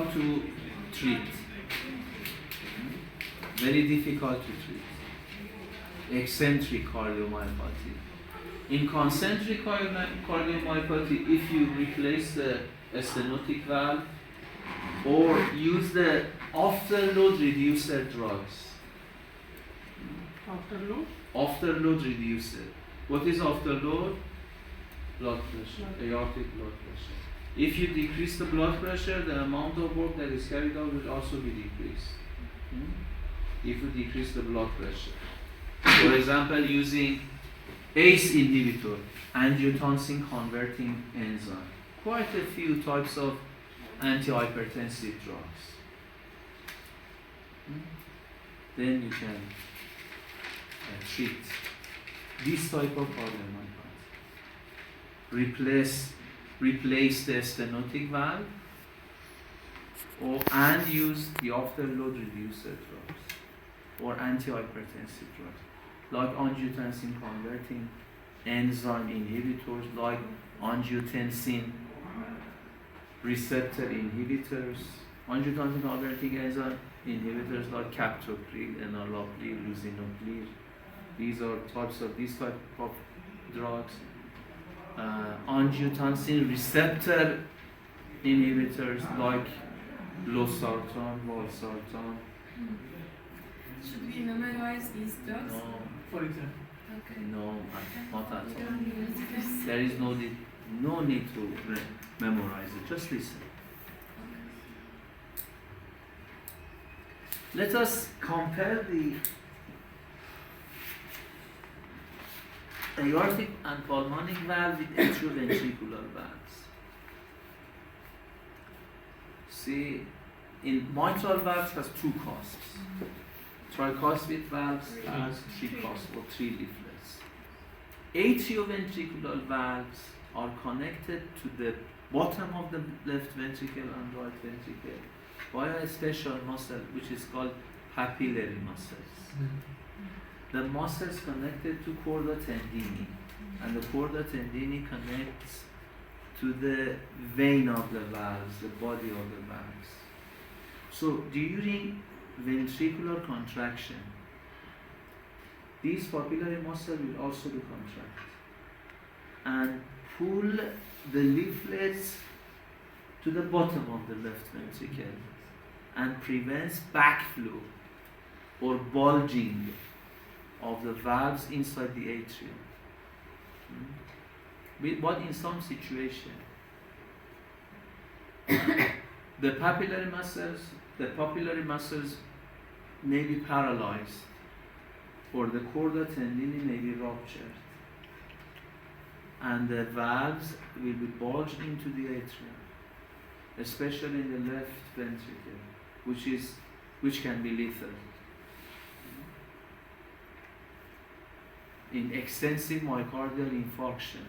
difficult to treat. Very difficult to treat. Eccentric cardiomyopathy. In concentric cardiomyopathy, if you replace the stenotic valve or use the afterload reducer drugs. Afterload? Afterload reducer. What is afterload? Blood pressure, aortic blood pressure. If you decrease the blood pressure, the amount of work that is carried out will also be decreased. If you decrease the blood pressure. For example, using ACE inhibitor, angiotensin converting enzyme. Quite a few types of antihypertensive drugs. Then you can treat this type of cardiomyopathy. Replace the stenotic valve and use the afterload reducer drugs or antihypertensive drugs like angiotensin converting enzyme inhibitors, like angiotensin receptor inhibitors, angiotensin converting enzyme inhibitors like captopril, enalapril, lisinopril. These are these type of drugs. Angiotensin receptor inhibitors like losartan, valsartan. Should we memorize these drugs? No, For example. Okay. no, not at all. There is no need to memorize it. Just listen. Let us compare the aortic and pulmonic valve with atrioventricular valves. See, in mitral valves has two cusps. Tricuspid valves has three cusps or three leaflets. Atrioventricular valves are connected to the bottom of the left ventricle and right ventricle by a special muscle which is called papillary muscles. The muscle is connected to chorda tendini, and the chorda tendini connects to the vein of the valves, the body of the valves. So during ventricular contraction, these papillary muscles will also be contracted and pull the leaflets to the bottom of the left ventricle and prevents backflow or bulging of the valves inside the atrium. But in some situation, the papillary muscles may be paralyzed or the chorda tendini may be ruptured and the valves will be bulged into the atrium, especially in the left ventricle, which can be lethal. In extensive myocardial infarction,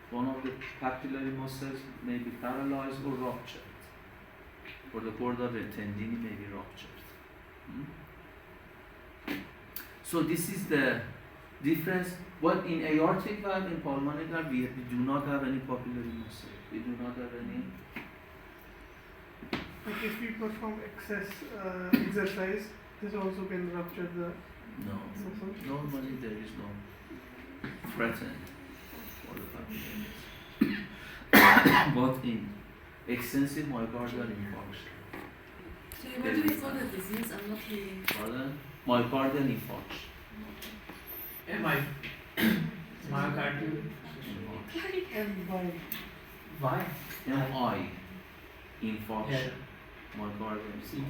one of the papillary muscles may be paralyzed or ruptured, or the chorda tendini may be ruptured. So this is the difference. But in aortic valve, in pulmonary valve, we do not have any papillary muscle. We do not have any. Like if we perform excess exercise, this also can rupture the No. muscle. Normally there is no threaten for the papillary. But in extensive myocardial infarction. So what do we call the disease? I'm not hearing. Pardon? Myocardial infarction. Myocardial. Infarction. Why? MI. Infarction. Myocardial infarction.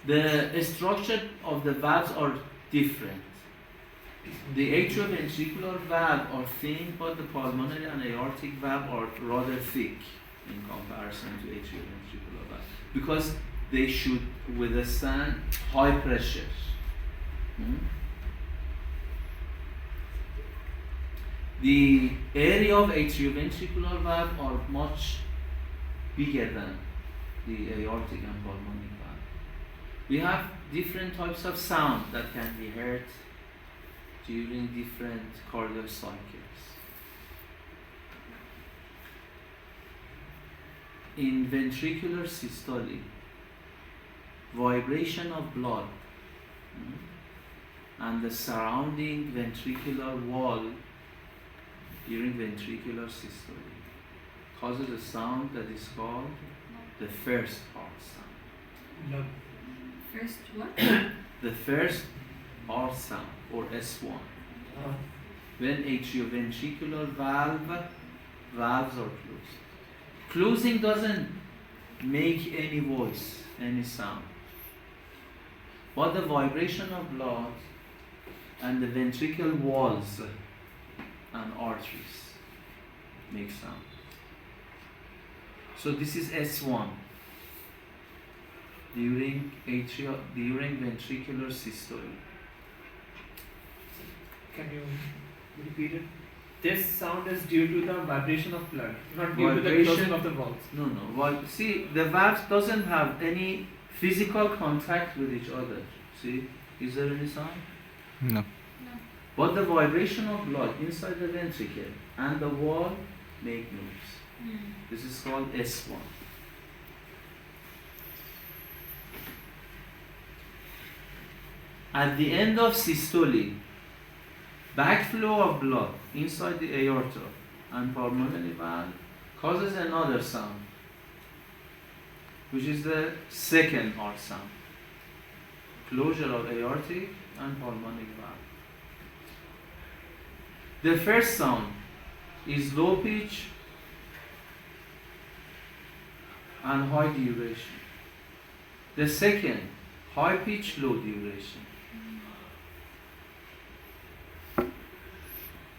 The structure of the valves are different. The atrioventricular valve are thin, but the pulmonary and aortic valve are rather thick in comparison to atrioventricular valve because they should withstand high pressure. The area of atrioventricular valve are much bigger than the aortic and pulmonary valve. We have different types of sound that can be heard during different cardiac cycles. in ventricular systole, vibration of blood and the surrounding ventricular wall during ventricular systole causes a sound that is called the first heart sound. Love. First what? The first heart sound, or S1. When atrioventricular valves are closed. Closing doesn't make any voice, any sound. But the vibration of blood and the ventricular walls and arteries make sound. So this is S1 during ventricular systole. Can you repeat it? This sound is due to the vibration of blood, not due to the closing of the valves. No. See, the valves doesn't have any physical contact with each other. See, is there any sound? No. No. But the vibration of blood inside the ventricle and the wall make noise. This is called S1. At the end of systole, backflow of blood inside the aorta and pulmonary valve causes another sound, which is the second heart sound. Closure of aortic and pulmonary valve. The first sound is low pitch and high duration. The second, high pitch, low duration.